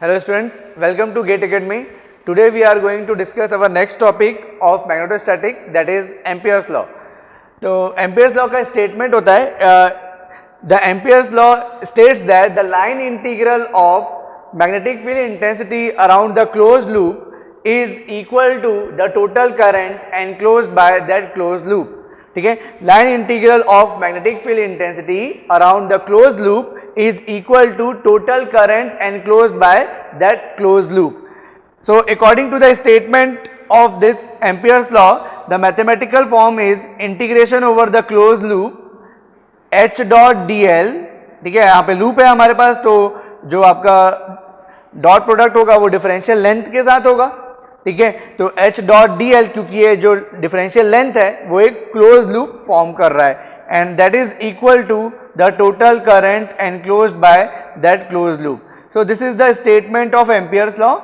Hello students, welcome to GATE Academy. Today we are going to discuss our next topic of magnetostatic, that is Ampere's law. तो Ampere's law का statement होता है the Ampere's law states that the line integral of magnetic field intensity around the closed loop is equal to the total current enclosed by that closed loop. ठीक है, line integral of magnetic field intensity around the closed loop is equal to total current enclosed by that closed loop. So according to the statement of this Ampere's law, the mathematical form is integration over the closed loop h dot dl. ठीक है, यहाँ पे loop है हमारे पास, तो जो आपका dot product होगा वो डिफरेंशियल लेंथ के साथ होगा. ठीक है, तो h डॉट dl, क्योंकि ये जो डिफरेंशियल लेंथ है वो एक क्लोज लूप फॉर्म कर रहा है, and that is equal to the total current enclosed by that closed loop. So this is the statement of Ampere's law.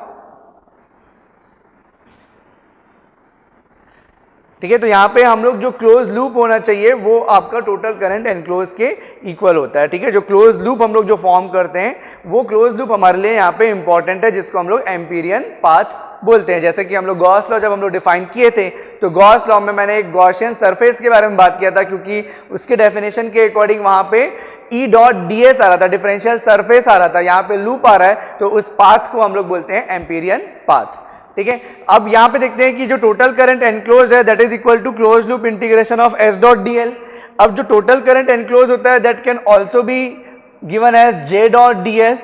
ठीक है, तो यहाँ पे हम लोग जो क्लोज लूप होना चाहिए वो आपका टोटल करंट एनक्लोज के इक्वल होता है. ठीक है, जो क्लोज लूप हम लोग जो फॉर्म करते हैं वो क्लोज लूप हमारे लिए यहाँ पे इंपॉर्टेंट है, जिसको हम लोग एम्पीरियन पाथ बोलते हैं. जैसे कि हम लोग गॉस लॉ जब हम लोग डिफाइन किए थे, तो गॉस लॉ में मैंने एक गॉसियन सरफेस के बारे में बात किया था, क्योंकि उसके डेफिनेशन के अकॉर्डिंग वहां पे ई डॉट डी एस आ रहा था, डिफरेंशियल सरफेस आ रहा था. यहाँ पे लूप आ रहा है, तो उस पाथ को हम लोग बोलते हैं एम्पीरियन पाथ. ठीक है, अब यहाँ पे देखते हैं कि जो टोटल करंट एनक्लोज है that is equal to close loop integration of S dot D L. अब जो टोटल करंट एनक्लोज होता है that can also be given as J dot D S.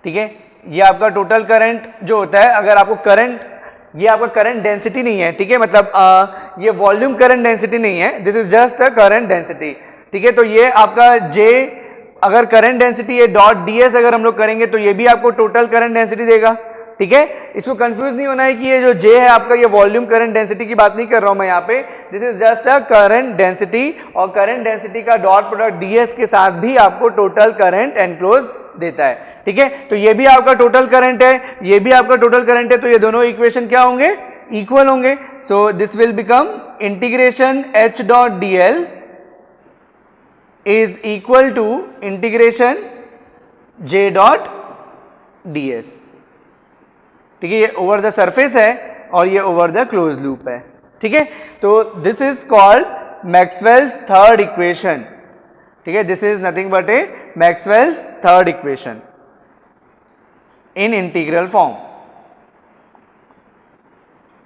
ठीक है, ये आपका टोटल करंट जो होता है, अगर आपको करंट, ये आपका करंट डेंसिटी नहीं है. ठीक है, मतलब ये वॉल्यूम करंट डेंसिटी नहीं है, this is just a current density. ठीक है, तो ये आपका जे, अगर करंट डेंसिटी ये डॉट डी एस अगर हम लोग करेंगे तो ये भी आपको टोटल करंट डेंसिटी देगा. ठीक है, इसको कंफ्यूज नहीं होना है कि ये जो जे है आपका, ये वॉल्यूम करंट डेंसिटी की बात नहीं कर रहा हूं मैं यहाँ पे, this is just a current density, और करंट डेंसिटी का डॉट प्रोडक्ट डीएस के साथ भी आपको टोटल करंट एनक्लोज देता है. ठीक है, तो ये भी आपका टोटल करंट है, ये भी आपका टोटल करंट है, तो ये दोनों इक्वेशन क्या होंगे, इक्वल होंगे. So this will become integration H dot D L is equal to integration J dot D S. ठीक है, ये ओवर द सरफेस है और ये ओवर द क्लोज लूप है. ठीक है, तो this is called Maxwell's third equation. ठीक है, this is nothing but A Maxwell's third equation in integral form.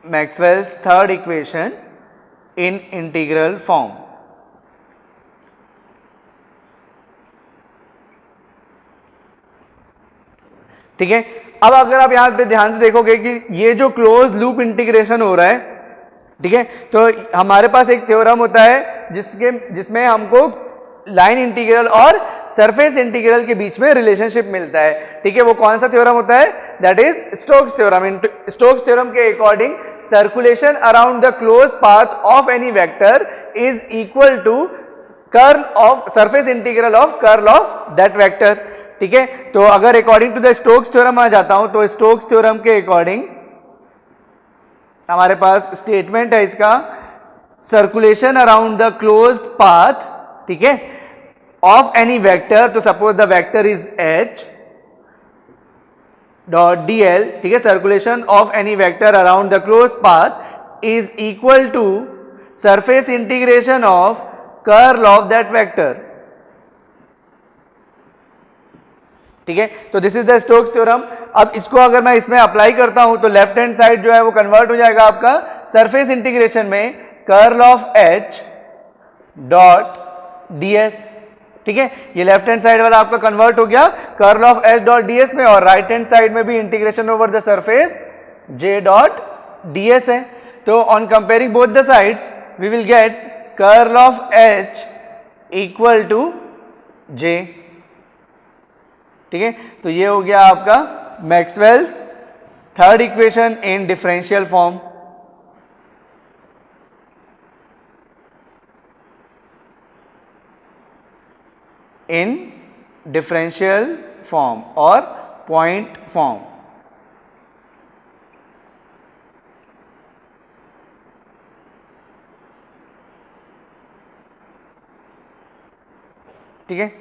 Maxwell's third equation in integral form. ठीक है, अब अगर आप यहां पे ध्यान से देखोगे कि ये जो क्लोज लूप इंटीग्रेशन हो रहा है, ठीक है, तो हमारे पास एक थ्योरम होता है जिसमें हमको लाइन इंटीग्रल और सरफेस इंटीग्रल के बीच में रिलेशनशिप मिलता है. ठीक है, वो कौन सा थ्योरम होता है, that is Stokes theorem. Stokes theorem के according circulation around the close path of any vector is equal to curl of surface integral of curl of that vector. ठीक है, तो अगर according to the Stokes theorem आ जाता हूं, तो Stokes theorem के अकॉर्डिंग हमारे पास स्टेटमेंट है इसका, circulation around the closed path, ठीक है, of any vector, तो suppose the vector is h dot dl. ठीक है, circulation of any vector around the closed path is equal to surface integration of curl of that vector. ठीक है, तो this is the Stokes theorem. अब इसको अगर मैं इसमें अप्लाई करता हूं तो लेफ्ट हैंड साइड जो है वो कन्वर्ट हो जाएगा आपका सरफेस इंटीग्रेशन में curl of h dot ds. ठीक है, ये लेफ्ट हैंड साइड वाला आपका कन्वर्ट हो गया curl of h dot ds में, और राइट हैंड साइड में भी integration over the surface j dot ds है. तो on comparing both the sides we will get curl of h equal to j. ठीक है, तो ये हो गया आपका Maxwell's third equation in differential form. In differential form और पॉइंट फॉर्म. ठीक है,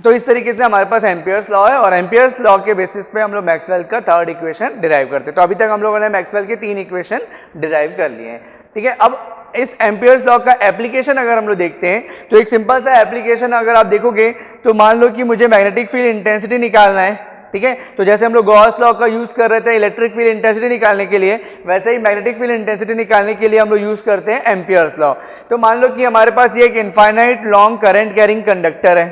तो इस तरीके से हमारे पास एम्पियर्स लॉ है और एम्पियर्स लॉ के बेसिस पे हम लोग मैक्सवेल का थर्ड इक्वेशन डिराइव करते हैं। तो अभी तक हम लोगों ने मैक्सवेल के 3 इक्वेशन डिराइव कर लिए हैं, ठीक है। अब इस एम्पियर्स लॉ का एप्लीकेशन अगर हम लोग देखते हैं तो एक सिंपल सा एप्लीकेशन अगर आप देखोगे तो मान लो कि मुझे मैग्नेटिक फील्ड इंटेंसिटी निकालना है, ठीक है। तो जैसे हम लोग गॉस लॉ का यूज कर रहे थे इलेक्ट्रिक फील्ड इंटेंसिटी निकालने के लिए, वैसे ही मैग्नेटिक फील्ड इंटेंसिटी निकालने के लिए हम लोग यूज करते हैं एम्पियर्स लॉ। तो मान लो कि हमारे पास ये एक infinite long current carrying conductor है,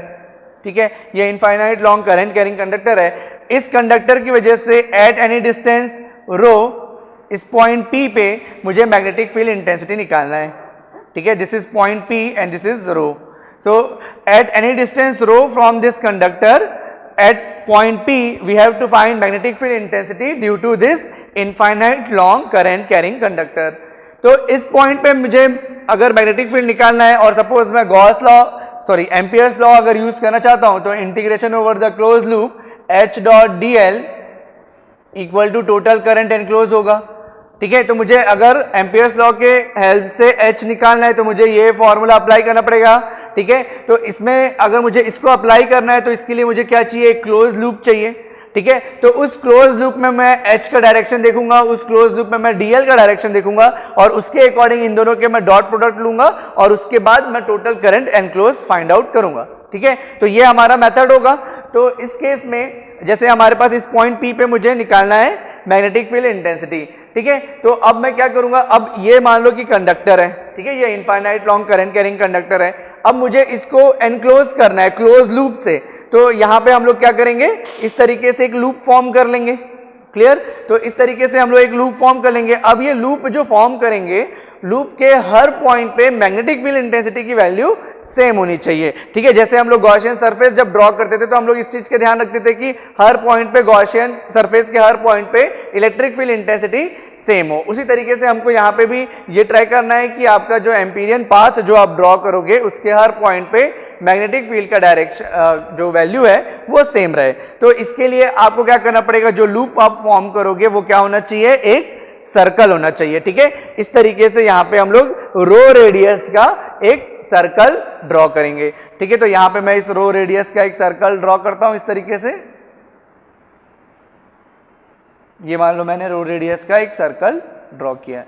ठीक है। ये infinite long current carrying conductor है। इस कंडक्टर की वजह से एट एनी डिस्टेंस रो, इस पॉइंट P पे मुझे मैग्नेटिक फील्ड इंटेंसिटी निकालना है, ठीक है। This is point P and this is rho. So at any distance rho from this conductor at point P we have to find magnetic field intensity due to this infinite long current carrying conductor. तो इस point पे मुझे अगर magnetic field निकालना है और suppose मैं Gauss law Ampere's law अगर यूज करना चाहता हूं तो integration over the close loop H dot dl equal to total current enclose होगा, ठीक है। तो मुझे अगर एम्पियर्स लॉ के हेल्प से H निकालना है तो मुझे ये फॉर्मूला अप्लाई करना पड़ेगा, ठीक है। तो इसमें अगर मुझे इसको अप्लाई करना है तो इसके लिए मुझे क्या चाहिए, क्लोज लूप चाहिए, ठीक है। तो उस क्लोज लूप में मैं H का डायरेक्शन देखूंगा, उस क्लोज लूप में मैं dl का डायरेक्शन देखूंगा और उसके अकॉर्डिंग इन दोनों के मैं डॉट प्रोडक्ट लूंगा और उसके बाद मैं total current enclose find out करूंगा, ठीक है। तो ये हमारा मेथड होगा। तो इस केस में जैसे हमारे पास इस पॉइंट P पे मुझे निकालना है मैग्नेटिक फील्ड इंटेंसिटी, ठीक है। तो अब मैं क्या करूंगा, अब ये मान लो कि कंडक्टर है, ठीक है, ये infinite long current carrying conductor है। अब मुझे इसको एनक्लोज करना है क्लोज लूप से, तो यहां पे हम लोग क्या करेंगे, इस तरीके से एक लूप फॉर्म कर लेंगे, क्लियर। तो इस तरीके से हम लोग एक लूप फॉर्म कर लेंगे। अब ये लूप जो फॉर्म करेंगे, लूप के हर पॉइंट पे मैग्नेटिक फील्ड इंटेंसिटी की वैल्यू सेम होनी चाहिए, ठीक है। जैसे हम लोग गॉसियन सरफेस जब ड्रॉ करते थे तो हम लोग इस चीज का ध्यान रखते थे कि हर पॉइंट पे गॉसियन सरफेस के हर पॉइंट पे इलेक्ट्रिक फील्ड इंटेंसिटी सेम हो। उसी तरीके से हमको यहाँ पे भी ये ट्राई करना है कि आपका जो एम्पीरियन पाथ जो आप ड्रॉ करोगे उसके हर पॉइंट पे मैग्नेटिक फील्ड का डायरेक्शन जो वैल्यू है वो सेम रहे। तो इसके लिए आपको क्या करना पड़ेगा, जो लूप आप फॉर्म करोगे वो क्या होना चाहिए, एक सर्कल होना चाहिए, ठीक है। इस तरीके से यहां पे हम लोग रो रेडियस का एक सर्कल ड्रॉ करेंगे, ठीक है। तो यहां पे मैं इस रो रेडियस का एक सर्कल ड्रॉ करता हूं इस तरीके से। ये मान लो मैंने रो रेडियस का एक सर्कल ड्रॉ किया है,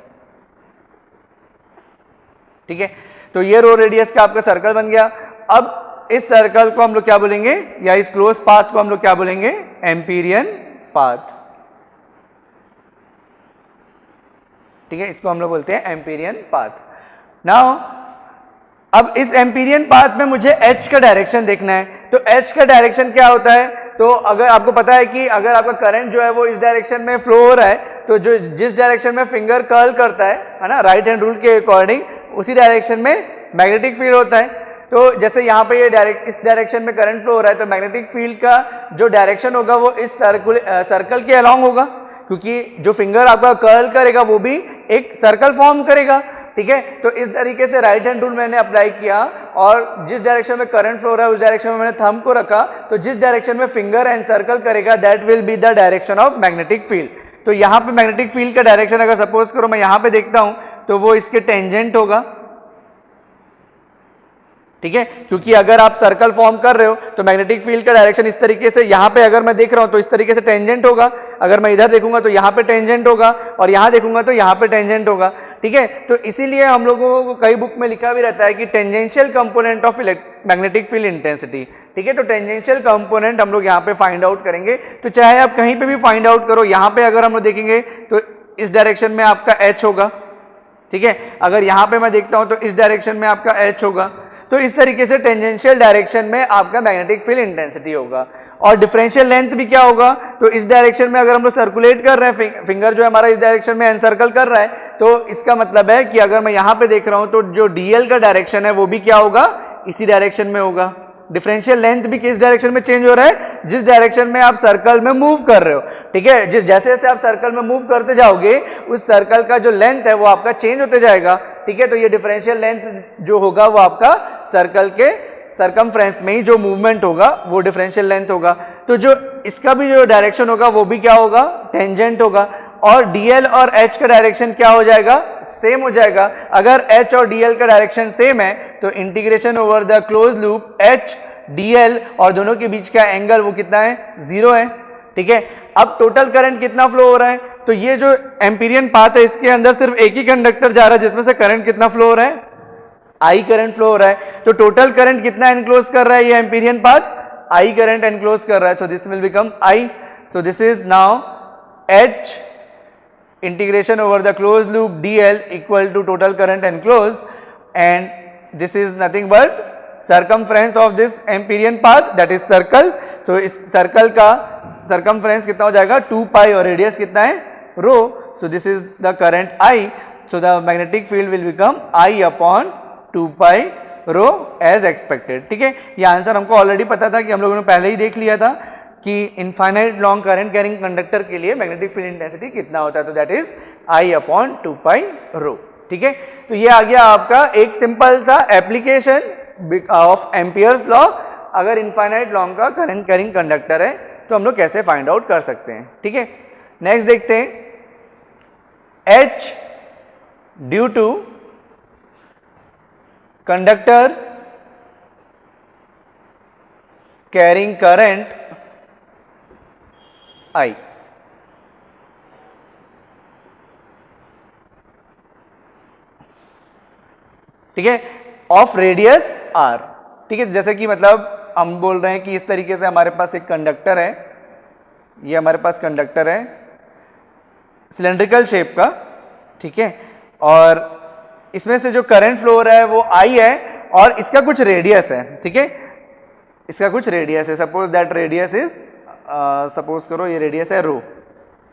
ठीक है। तो ये रो रेडियस का आपका सर्कल बन गया। अब इस सर्कल को हम लोग क्या बोलेंगे, या इस क्लोज पाथ को हम लोग क्या बोलेंगे, एम्पीरियन पाथ, ठीक है। इसको हम लोग बोलते हैं एम्पीरियन पाथ। नाउ अब इस एम्पीरियन पाथ में मुझे H का डायरेक्शन देखना है। तो H का डायरेक्शन क्या होता है, तो अगर आपको पता है कि अगर आपका करंट जो है वो इस डायरेक्शन में फ्लो हो रहा है तो जो जिस डायरेक्शन में फिंगर कर्ल करता है ना, राइट हैंड रूल के अकॉर्डिंग, उसी डायरेक्शन में मैग्नेटिक फील्ड होता है। तो जैसे यहाँ पे ये इस डायरेक्शन में करंट फ्लो हो रहा है तो मैग्नेटिक फील्ड का जो डायरेक्शन होगा वो इस सर्कल के अलॉन्ग होगा, क्योंकि जो फिंगर आपका कर्ल करेगा वो भी एक सर्कल फॉर्म करेगा, ठीक है। तो इस तरीके से राइट हैंड रूल मैंने अप्लाई किया और जिस डायरेक्शन में करंट फ्लो हो रहा है उस डायरेक्शन में मैंने थंब को रखा, तो जिस डायरेक्शन में फिंगर एंड सर्कल करेगा that will be the direction of magnetic field. तो यहाँ पे मैग्नेटिक फील्ड का डायरेक्शन अगर सपोज करो मैं यहाँ पे देखता हूं तो वो इसके टेंजेंट होगा, ठीक है। क्योंकि अगर आप सर्कल फॉर्म कर रहे हो तो मैग्नेटिक फील्ड का डायरेक्शन इस तरीके से, यहाँ पे अगर मैं देख रहा हूं तो इस तरीके से टेंजेंट होगा, अगर मैं इधर देखूंगा तो यहाँ पे टेंजेंट होगा और यहाँ देखूंगा तो यहाँ पे टेंजेंट होगा, ठीक है। तो इसीलिए हम लोगों को कई बुक में लिखा भी रहता है कि tangential component of magnetic field intensity, ठीक है। तो टेंजेंशियल कंपोनेंट हम लोग यहाँ पे फाइंड आउट करेंगे। तो चाहे आप कहीं पे भी फाइंड आउट करो, यहाँ पे अगर हम लोग देखेंगे तो इस डायरेक्शन में आपका H होगा, ठीक है। अगर यहाँ पे मैं देखता हूं तो इस डायरेक्शन में आपका H होगा। तो इस तरीके से टेंजेंशियल डायरेक्शन में आपका मैग्नेटिक फील्ड इंटेंसिटी होगा। और डिफरेंशियल लेंथ भी क्या होगा, तो इस डायरेक्शन में अगर हम लोग सर्कुलेट कर रहे हैं, फिंगर जो है हमारा इस डायरेक्शन में एनसर्कल कर रहा है, तो इसका मतलब है कि अगर मैं यहाँ पे देख रहा हूं तो जो डीएल का डायरेक्शन है वो भी क्या होगा, इसी डायरेक्शन में होगा। डिफरेंशियल लेंथ भी किस डायरेक्शन में चेंज हो रहा है, जिस डायरेक्शन में आप सर्कल में मूव कर रहे हो, ठीक है। जैसे जैसे आप सर्कल में मूव करते जाओगे उस सर्कल का जो लेंथ है वो आपका चेंज होते जाएगा, ठीक है। तो ये डिफरेंशियल लेंथ जो होगा वो आपका सर्कल के सरकमफ्रेंस में ही जो मूवमेंट होगा वो डिफरेंशियल लेंथ होगा। तो जो इसका भी जो डायरेक्शन होगा वो भी क्या होगा, टेंजेंट होगा। और डीएल और एच का डायरेक्शन क्या हो जाएगा, सेम हो जाएगा। अगर एच और डीएल का डायरेक्शन सेम है तो integration over the close loop H dl और दोनों के बीच का एंगल वो कितना है, 0 है, ठीक है। अब टोटल करंट कितना फ्लो हो रहा है, तो ये जो एम्पीरियन पाथ है इसके अंदर सिर्फ एक ही कंडक्टर जा रहा है जिसमें से करंट कितना फ्लो हो रहा है, I करंट फ्लो हो रहा है। तो टोटल करंट कितना एनक्लोज कर रहा है ये empyrean path, I current enclose कर रहा है। सो this will become I, so this is now H integration over the closed loop dl equal to total current enclosed, and this is nothing but circumference of this Amperian path, that is circle. तो इस circle का circumference कितना हो जाएगा 2 पाई और radius कितना है rho. So this is the current I. So the magnetic field will become I upon 2 pi rho as expected. ठीक है, ये आंसर हमको ऑलरेडी पता था कि हम लोगों ने पहले ही देख लिया था कि infinite long current carrying conductor के लिए मैग्नेटिक फील्ड इंटेंसिटी कितना होता है, तो that is I upon 2 pi रो। ठीक है, तो ये आ गया आपका एक सिंपल सा एप्लीकेशन ऑफ एम्पियर्स लॉ। अगर इनफाइनाइट लॉन्ग का करंट कैरिंग कंडक्टर है तो हम लोग कैसे फाइंड आउट कर सकते हैं। ठीक है, नेक्स्ट देखते हैं, H due to conductor carrying current I, ठीक है, ऑफ रेडियस R। ठीक है, जैसे कि मतलब हम बोल रहे हैं कि इस तरीके से हमारे पास एक कंडक्टर है, ये हमारे पास कंडक्टर है सिलेंड्रिकल शेप का, ठीक है, और इसमें से जो करंट फ्लो हो रहा है वो I है और इसका कुछ रेडियस है। ठीक है, इसका कुछ रेडियस है, suppose that radius is suppose करो ये रेडियस है रो।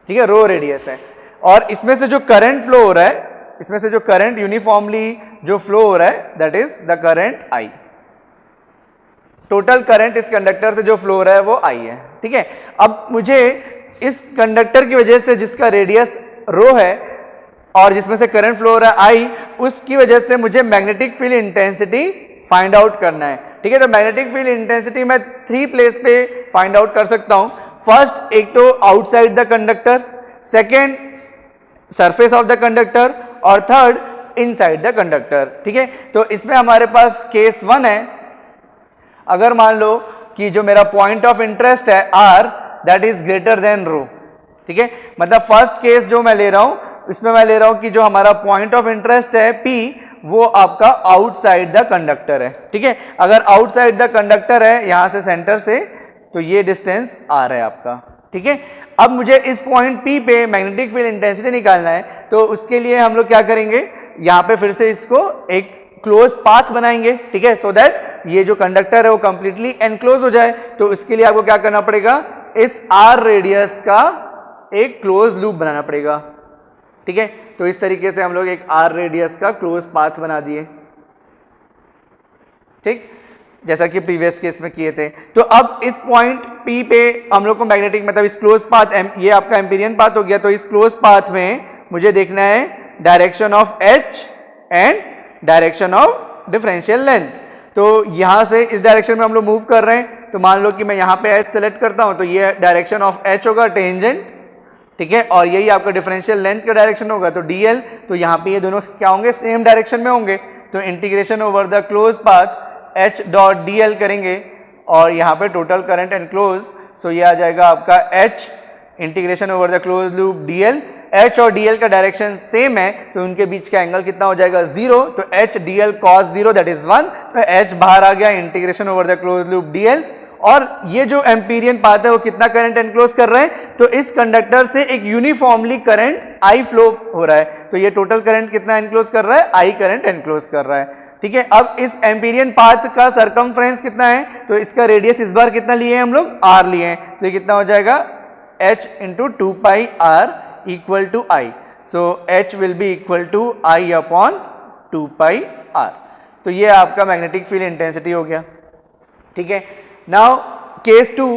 ठीक है, रो रेडियस है, और इसमें से जो करंट फ्लो हो रहा है, इसमें से जो करंट यूनिफॉर्मली जो फ्लो हो रहा है that is the current I। Total current इस कंडक्टर से जो फ्लो हो रहा है वो I है। ठीक है, अब मुझे इस कंडक्टर की वजह से जिसका रेडियस रो है और जिसमें से करंट फ्लो हो रहा है I, उसकी वजह से मुझे magnetic field intensity find out करना है। ठीक है, तो मैग्नेटिक फील्ड इंटेंसिटी मैं 3 प्लेस पे फाइंड आउट कर सकता हूं। फर्स्ट, एक तो outside the conductor, second surface of the conductor, और थर्ड इनसाइड द कंडक्टर। ठीक है, तो इसमें हमारे पास केस 1 है, अगर मान लो कि जो मेरा पॉइंट ऑफ इंटरेस्ट है R that is greater than rho. ठीक है, मतलब फर्स्ट केस जो मैं ले रहा हूं इसमें मैं ले रहा हूं कि जो हमारा पॉइंट ऑफ इंटरेस्ट है P वो आपका आउटसाइड द कंडक्टर है। ठीक है, अगर आउटसाइड द कंडक्टर है यहां से सेंटर से, तो ये डिस्टेंस R है आपका। ठीक है, अब मुझे इस पॉइंट P पे मैग्नेटिक फील्ड इंटेंसिटी निकालना है, तो उसके लिए हम लोग क्या करेंगे, यहां पे फिर से इसको एक क्लोज पाथ बनाएंगे। ठीक है, सो दैट ये जो कंडक्टर है वो कंप्लीटली एनक्लोज हो जाए। तो उसके लिए आपको क्या करना पड़ेगा, इस R रेडियस का एक क्लोज लूप बनाना पड़ेगा। ठीक है, तो इस तरीके से हम लोग एक R रेडियस का क्लोज पाथ बना दिए, ठीक, जैसा कि प्रीवियस केस में किए थे। तो अब इस पॉइंट P पे हम लोग को मैग्नेटिक मतलब इस क्लोज पाथ, ये आपका एम्पीरियन पाथ हो गया, तो इस क्लोज पाथ में मुझे देखना है direction of H and direction of differential length. तो यहां से इस डायरेक्शन में हम लोग मूव कर रहे हैं, तो मान लो कि मैं यहां पे H सेलेक्ट करता हूं, तो ये डायरेक्शन ऑफ H होगा टेंजेंट। ठीक है, और यही आपका डिफरेंशियल लेंथ का डायरेक्शन होगा, तो dl, तो यहाँ पे ये दोनों क्या होंगे, सेम डायरेक्शन में होंगे। तो integration over the close path H dot dl करेंगे, और यहाँ पे टोटल करंट एनक्लोज, सो ये आ जाएगा आपका H integration over the close loop dl। H और dl का डायरेक्शन सेम है, तो उनके बीच का एंगल कितना हो जाएगा 0, तो H dl cos 0 that is 1, तो H बाहर आ गया integration over the close loop dl। और ये जो एम्पीरियन पाथ है वो कितना करंट एनक्लोज कर रहा है, तो इस कंडक्टर से एक यूनिफॉर्मली करंट I फ्लो हो रहा है, तो ये टोटल करंट कितना एनक्लोज कर रहा है, I करंट एनक्लोज कर रहा है। ठीक है, अब इस एम्पीरियन पाथ का सरकमफ्रेंस कितना है, तो इसका रेडियस इस बार कितना लिए हैं हम लोग, R लिए हैं, तो ये कितना हो जाएगा H into 2 pi R equal to I। So H will be equal to I upon 2 pi R। तो ये आपका मैग्नेटिक फील्ड इंटेंसिटी हो गया। ठीक है, नाउ केस 2,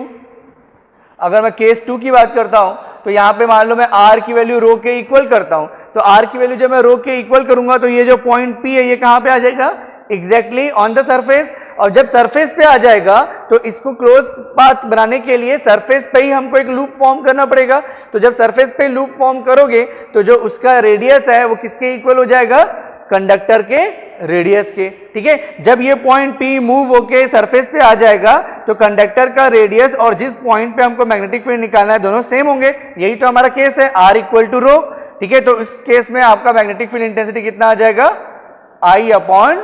अगर मैं केस 2 की बात करता हूं, तो यहां पे मान लो मैं R की वैल्यू रो के इक्वल करता हूं, तो R की वैल्यू जब मैं रो के इक्वल करूंगा तो ये जो पॉइंट P है ये कहां पे आ जाएगा, एग्जैक्टली ऑन द सरफेस। और जब सरफेस पे आ जाएगा तो इसको क्लोज पाथ बनाने के लिए सरफेस पे ही हमको एक लूप फॉर्म करना पड़ेगा। तो जब सरफेस पे लूप फॉर्म करोगे तो जो उसका रेडियस है वो किसके इक्वल हो जाएगा, कंडक्टर के रेडियस के, ठीक है। जब ये पॉइंट P मूव होके सरफेस पे आ जाएगा तो कंडक्टर का रेडियस और जिस पॉइंट पे हमको मैग्नेटिक फील्ड निकालना है दोनों सेम होंगे। यही तो हमारा केस है, R इक्वल टू रो, ठीक है। तो इस केस में आपका मैग्नेटिक फील्ड इंटेंसिटी कितना आ जाएगा, I अपॉन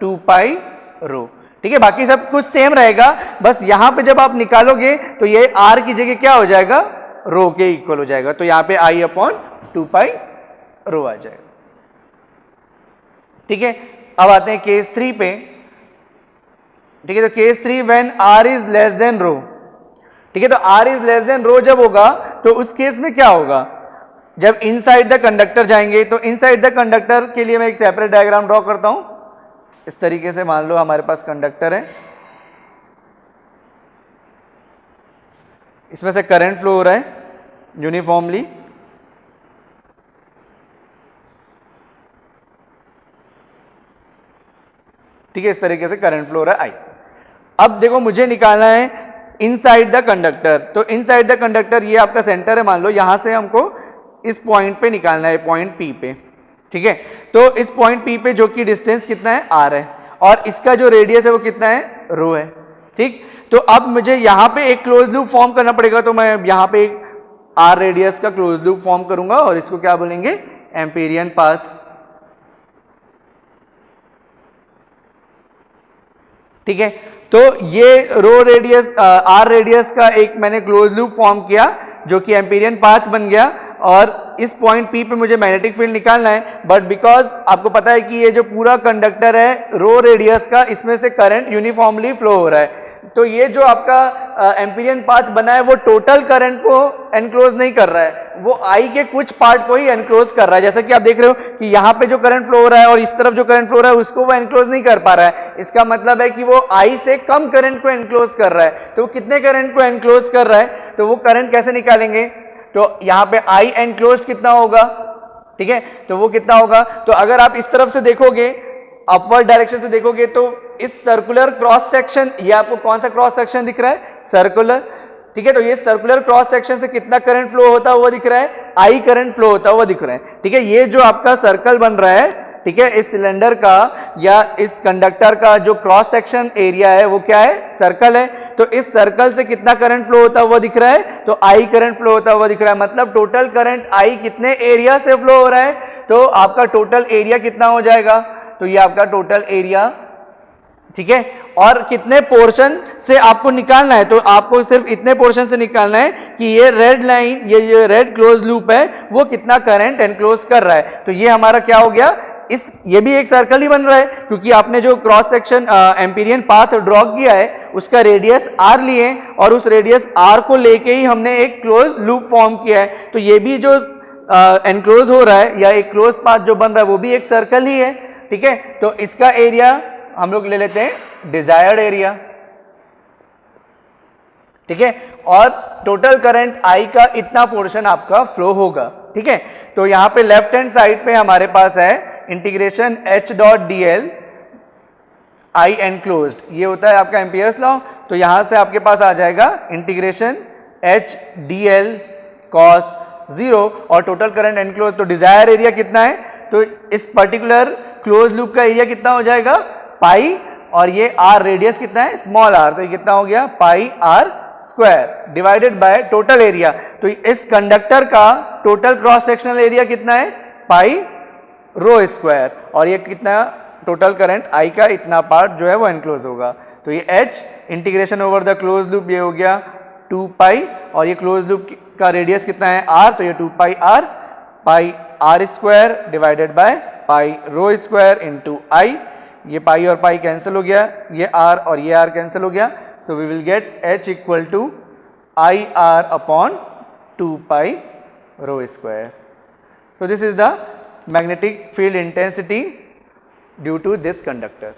2 पाई रो, ठीक है। बाकी सब कुछ सेम रहेगा, बस यहां पे जब आप निकालोगे तो ये R की जगह क्या हो जाएगा, रो के इक्वल हो जाएगा। तो यहां पे I अपॉन 2 पाई रो आ जाएगा, ठीक है। अब आते हैं केस 3 पे, ठीक है। तो case 3 when R is less than rho, ठीक है। तो R is less than rho जब होगा तो उस केस में क्या होगा, जब इनसाइड द कंडक्टर जाएंगे तो इनसाइड द कंडक्टर के लिए मैं एक सेपरेट डायग्राम ड्रॉ करता हूं। इस तरीके से मान लो हमारे पास कंडक्टर है, इसमें से करंट फ्लो हो रहा है यूनिफॉर्मली, ठीक है। इस तरीके से करंट फ्लो हो रहा है I। अब देखो मुझे निकालना है इनसाइड द कंडक्टर, तो इनसाइड द कंडक्टर ये आपका सेंटर है मान लो, यहां से हमको इस पॉइंट पे निकालना है, पॉइंट P पे, ठीक है। तो इस पॉइंट P पे जो कि डिस्टेंस कितना है, R है, और इसका जो रेडियस है वो कितना है, रो है, ठीक। तो अब मुझे यहां पे एक क्लोज लूप फॉर्म करना पड़ेगा, तो मैं यहां पे एक R रेडियस का क्लोज लूप फॉर्म करूंगा और इसको क्या बोलेंगे, एम्पीरियन पाथ, ठीक है। तो ये रो रेडियस R रेडियस का एक मैंने क्लोज लूप फॉर्म किया जो कि एम्पीरियन पाथ बन गया, और इस पॉइंट P पे मुझे मैग्नेटिक फील्ड निकालना है। बट बिकॉज आपको पता है कि ये जो पूरा कंडक्टर है रो रेडियस का, इसमें से करंट यूनिफॉर्मली फ्लो हो रहा है, तो ये जो आपका एम्पीरियन पाथ बना है वो टोटल करंट को एनक्लोज नहीं कर रहा है, वो I के कुछ पार्ट को ही एनक्लोज कर रहा है। जैसा कि आप देख रहे हो कि यहाँ पे जो करंट फ्लो हो रहा है और इस तरफ जो करंट फ्लो हो रहा है उसको वो एनक्लोज नहीं कर पा रहा है। इसका मतलब है कि वो I से कम करंट को एनक्लोज कर रहा है। तो वो कितने करंट को एनक्लोज कर रहा है, तो वो करंट कैसे निकालेंगे, तो यहाँ पे I एनक्लोज कितना होगा, ठीक है। तो वो कितना होगा, तो अगर आप इस तरफ से देखोगे, अपवर्ड डायरेक्शन से देखोगे, तो इस सर्कुलर क्रॉस सेक्शन, ये आपको कौन सा क्रॉस सेक्शन दिख रहा है, सर्कुलर, ठीक है। तो ये सर्कुलर क्रॉस सेक्शन से कितना करंट फ्लो होता हुआ दिख रहा है, I करंट फ्लो होता हुआ दिख रहा है, ठीक है। ये जो आपका सर्कल बन रहा है, ठीक है, इस सिलेंडर का या इस कंडक्टर का जो क्रॉस सेक्शन एरिया है वो क्या है, सर्कल है। तो इस सर्कल से कितना करंट फ्लो होता हुआ दिख रहा है, तो I करंट फ्लो होता हुआ दिख रहा है। मतलब टोटल करंट I कितने एरिया से फ्लो हो रहा है, तो आपका टोटल एरिया कितना हो जाएगा, तो ये आपका टोटल एरिया, ठीक है। और कितने पोर्शन से आपको निकालना है, तो आपको सिर्फ इतने पोर्शन से निकालना है कि ये रेड लाइन, ये रेड क्लोज लूप है वो कितना करंट एनक्लोज कर रहा है। तो ये हमारा क्या हो गया, ये भी एक सर्कल ही बन रहा है, क्योंकि आपने जो cross section empyrean path draw किया है उसका रेडियस R लिए, और उस रेडियस R को लेके ही हमने एक क्लोज लूप फॉर्म किया है। तो ये भी जो एनक्लोज हो रहा है या एक क्लोज पाथ जो बन रहा है वो भी एक सर्कल ही है, ठीक है। तो इसका एरिया हम लोग ले लेते हैं डिजायर्ड एरिया, ठीक है। और टोटल करंट I का इतना पोर्शन आपका फ्लो होगा, ठीक है। तो यहां पे लेफ्ट हैंड साइड पे हमारे पास है integration H dot dl I enclosed, ये होता है आपका एम्पियर्स लॉ। तो यहां से आपके पास आ जाएगा इंटीग्रेशन H dl cos 0 और टोटल करंट एनक्लोज। तो डिजायर एरिया कितना है, तो इस पर्टिकुलर क्लोज लूप का एरिया कितना हो जाएगा, पाई, और ये R रेडियस कितना है, स्मॉल r, तो ये कितना हो गया, पाई R square divided by total area. तो इस कंडक्टर का टोटल क्रॉस सेक्शनल एरिया कितना है, पाई रो स्क्वायर, और ये कितना टोटल करंट I का इतना पार्ट जो है वो एनक्लोज होगा। तो ये H integration over the close loop, ये हो गया 2 पाई, और ये क्लोज लूप का रेडियस कितना है R, तो ये 2 pi R, pi R square divided by pi rho square into I। ये पाई और पाई कैंसिल हो गया, ये R और ये R कैंसिल हो गया। So we will get H equal to IR upon 2 pi rho square. So this is the magnetic field intensity due to this conductor.